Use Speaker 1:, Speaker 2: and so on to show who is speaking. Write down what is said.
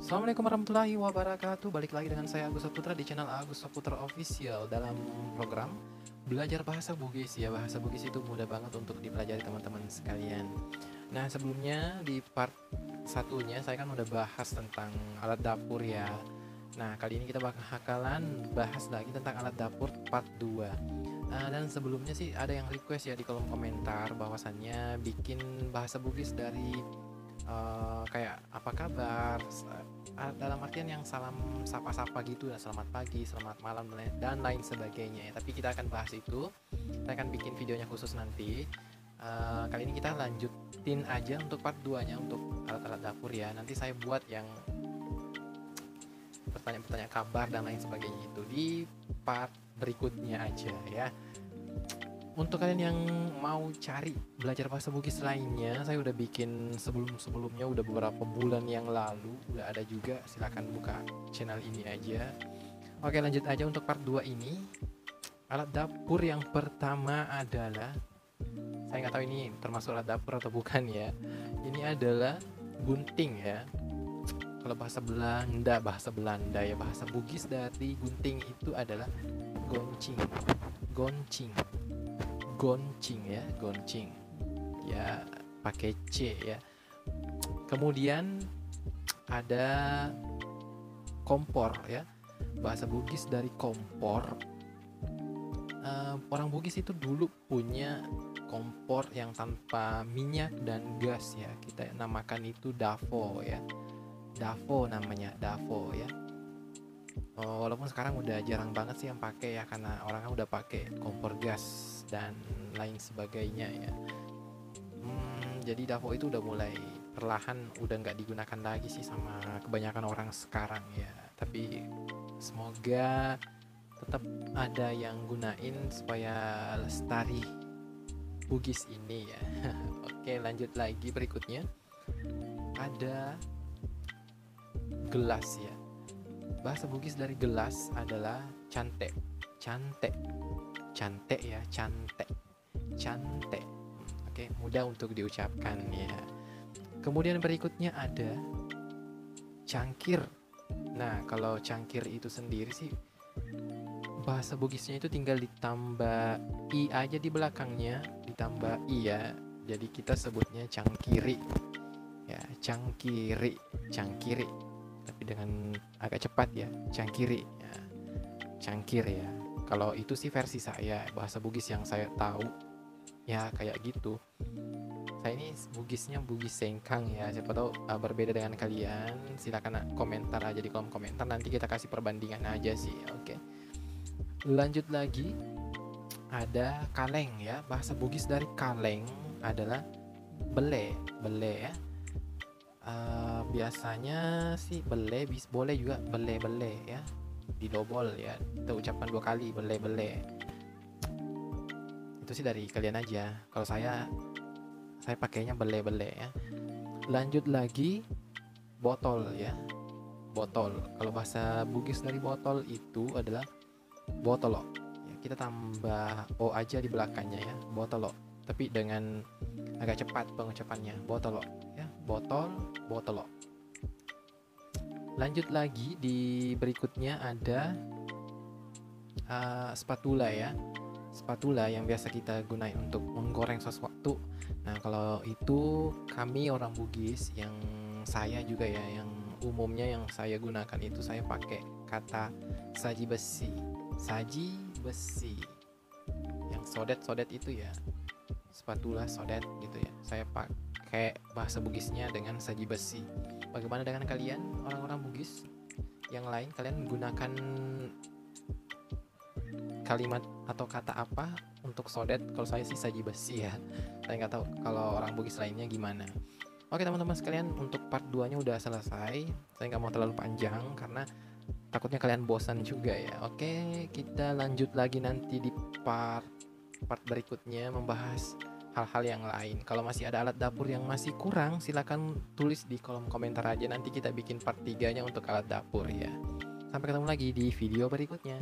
Speaker 1: Assalamualaikum warahmatullahi wabarakatuh. Balik lagi dengan saya Agus Saputra di channel Agus Saputra Official dalam program belajar bahasa Bugis. Ya, bahasa Bugis itu mudah banget untuk dipelajari teman-teman sekalian. Nah, sebelumnya di part satunya saya kan udah bahas tentang alat dapur ya. Nah, kali ini kita bakalan bahas lagi tentang alat dapur part 2. Dan sebelumnya sih ada yang request ya di kolom komentar bahwasannya bikin bahasa Bugis dari kayak apa kabar, dalam artian yang salam sapa-sapa gitu ya, selamat pagi, selamat malam dan lain sebagainya ya. Tapi kita akan bahas itu, saya akan bikin videonya khusus nanti. Kali ini kita lanjutin aja untuk part 2 nya untuk alat-alat dapur ya. Nanti saya buat yang pertanyaan-pertanyaan kabar dan lain sebagainya itu di part berikutnya aja ya. Untuk kalian yang mau cari belajar bahasa Bugis lainnya, saya udah bikin sebelumnya udah beberapa bulan yang lalu, udah ada juga, silahkan buka channel ini aja. Oke, lanjut aja untuk part 2 ini. Alat dapur yang pertama adalah, saya nggak tahu ini termasuk alat dapur atau bukan ya. Ini adalah gunting ya. Kalau bahasa Belanda ya, bahasa Bugis dari gunting itu adalah goncing. Goncing ya, pakai C ya. Kemudian ada kompor ya, bahasa Bugis dari kompor. Orang Bugis itu dulu punya kompor yang tanpa minyak dan gas ya, kita namakan itu davo ya, davo namanya, davo ya. Walaupun sekarang udah jarang banget sih yang pakai ya, karena orang kan udah pakai kompor gas dan lain sebagainya ya. Jadi davo itu udah mulai perlahan udah nggak digunakan lagi sih sama kebanyakan orang sekarang ya. Tapi semoga tetap ada yang gunain supaya lestari Bugis ini ya. Oke, lanjut lagi berikutnya. Ada gelas ya. Bahasa Bugis dari gelas adalah cante ya, cante. Oke, mudah untuk diucapkan ya. Kemudian berikutnya ada cangkir. Nah, kalau cangkir itu sendiri sih bahasa Bugisnya itu tinggal ditambah i aja di belakangnya, ditambah i ya. Jadi kita sebutnya cangkiri ya, cangkiri, tapi dengan agak cepat ya, cangkiri ya, cangkir ya. Kalau itu sih versi saya, bahasa Bugis yang saya tahu ya kayak gitu. Saya ini Bugisnya Bugis Sengkang ya, siapa tahu berbeda dengan kalian. Silakan komentar aja di kolom komentar, nanti kita kasih perbandingan aja sih. Oke, lanjut lagi. Ada kaleng ya, bahasa Bugis dari kaleng adalah bele ya. Biasanya sih boleh juga bele ya, didobol ya, kita ucapkan 2 kali bele. Itu sih dari kalian aja, kalau saya pakainya bele ya. Lanjut lagi, botol ya, botol. Kalau bahasa Bugis dari botol itu adalah botolo ya, kita tambah o aja di belakangnya ya, botolo, tapi dengan agak cepat pengucapannya, botolo ya, botolo. Lanjut lagi, di berikutnya ada spatula ya, spatula yang biasa kita gunain untuk menggoreng sesuatu. Nah, kalau itu kami orang Bugis, yang saya juga ya, yang umumnya yang saya gunakan itu saya pakai kata saji besi yang sodet itu ya, spatula sodet gitu ya. Saya pakai bahasa Bugisnya dengan saji besi. Bagaimana dengan kalian, orang-orang Bugis yang lain, kalian gunakan kalimat atau kata apa untuk sodet? Kalau saya sih saji besi ya, saya nggak tahu kalau orang Bugis lainnya gimana. Oke teman-teman sekalian, untuk part 2 nya udah selesai. Saya nggak mau terlalu panjang karena takutnya kalian bosan juga ya. Oke, kita lanjut lagi nanti di part berikutnya, membahas hal-hal yang lain. Kalau masih ada alat dapur yang masih kurang, silakan tulis di kolom komentar aja, nanti kita bikin part 3 nya untuk alat dapur ya. Sampai ketemu lagi di video berikutnya.